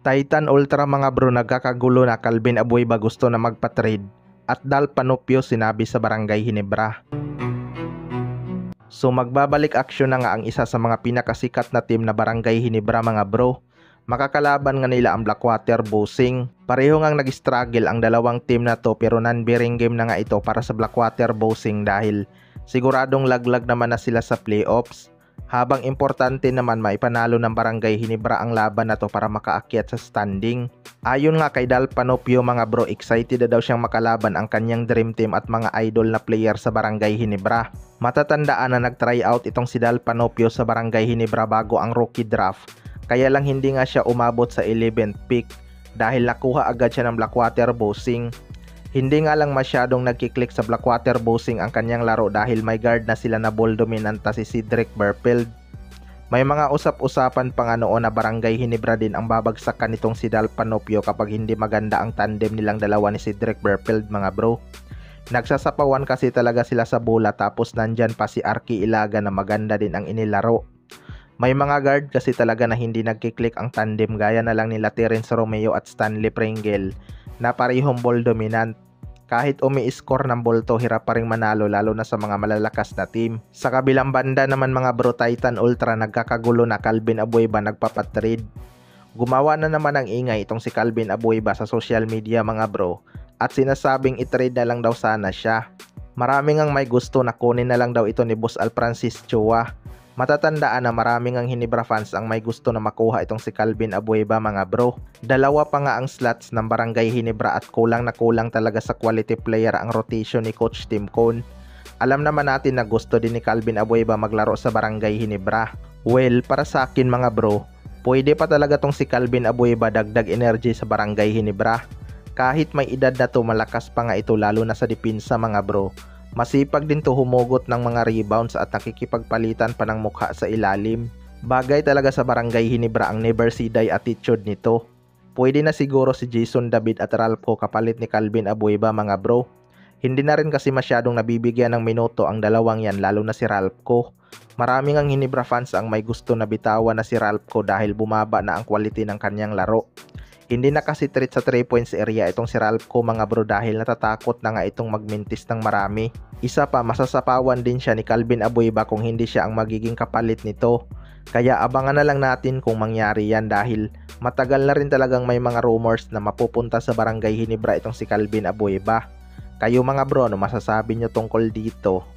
Titan Ultra mga bro, nagkakagulo na. Calvin Abueva gusto na magpa-trade at Dal Panopio sinabi sa Barangay Ginebra. So magbabalik aksyon na nga ang isa sa mga pinakasikat na team na Barangay Ginebra mga bro. Makakalaban nga nila ang Blackwater Bossing. Pareho ngang nag-struggle ang dalawang team na to, pero non-bearing game na nga ito para sa Blackwater Bossing dahil siguradong laglag naman na sila sa playoffs. Habang importante naman maipanalo ng Barangay Ginebra ang laban na to para makaakyat sa standing. Ayon nga kay Dal Panopio mga bro, excited na daw siyang makalaban ang kanyang dream team at mga idol na player sa Barangay Ginebra. Matatandaan na nag-try out itong si Dal Panopio sa Barangay Ginebra bago ang rookie draft. Kaya lang hindi nga siya umabot sa 11th pick dahil nakuha agad siya ng Blackwater Bossing. Hindi nga lang masyadong nagkiklik sa Blackwater Bossing ang kanyang laro dahil may guard na sila na ball dominanta si Cedric Berfield. May mga usap-usapan pa nga noon na Barangay Ginebra din ang babagsakan nitong si Dal Panopio kapag hindi maganda ang tandem nilang dalawa ni Cedric Berfield mga bro. Nagsasapawan kasi talaga sila sa bola, tapos nandyan pa si Arky Ilaga na maganda din ang inilaro. May mga guard kasi talaga na hindi nagkiklik ang tandem gaya na lang nila Terence Romeo at Stanley Pringle na parehong ball dominant. Kahit umi-score ng ball to, hirap pa ring manalo lalo na sa mga malalakas na team. Sa kabilang banda naman mga bro, Titan Ultra nagkakagulo na. Calvin Abueva nagpapatrade. Gumawa na naman ng ingay itong si Calvin Abueva sa social media mga bro at sinasabing i-trade na lang daw sana siya. Maraming ang may gusto na kunin na lang daw ito ni Boss Al Francis Chua. Matatandaan na maraming ang Ginebra fans ang may gusto na makuha itong si Calvin Abueva mga bro. Dalawa pa nga ang slots ng Barangay Ginebra at kulang na kulang talaga sa quality player ang rotation ni Coach Tim Cone. Alam naman natin na gusto din ni Calvin Abueva maglaro sa Barangay Ginebra. Well, para sa akin mga bro, pwede pa talaga tong si Calvin Abueva dagdag energy sa Barangay Ginebra. Kahit may edad na to, malakas pa nga ito lalo na sa depensa mga bro. Masipag din to humugot ng mga rebounds at nakikipagpalitan pa ng mukha sa ilalim. Bagay talaga sa Barangay Ginebra ang never see die attitude nito. Pwede na siguro si Jason David at Ralph kapalit ni Calvin Abueva mga bro. Hindi na rin kasi masyadong nabibigyan ng minuto ang dalawang yan, lalo na si Ralph. Maraming ang Ginebra fans ang may gusto na bitawan na si Ralph dahil bumaba na ang quality ng kanyang laro. Hindi na kasi threat sa 3 points area itong si Ralph mga bro dahil natatakot na nga itong magmintis ng marami. Isa pa, masasapawan din siya ni Calvin Abueva kung hindi siya ang magiging kapalit nito. Kaya abangan na lang natin kung mangyari yan dahil matagal na rin talagang may mga rumors na mapupunta sa Barangay Ginebra itong si Calvin Abueva. Kayo mga bro, ano masasabi nyo tungkol dito?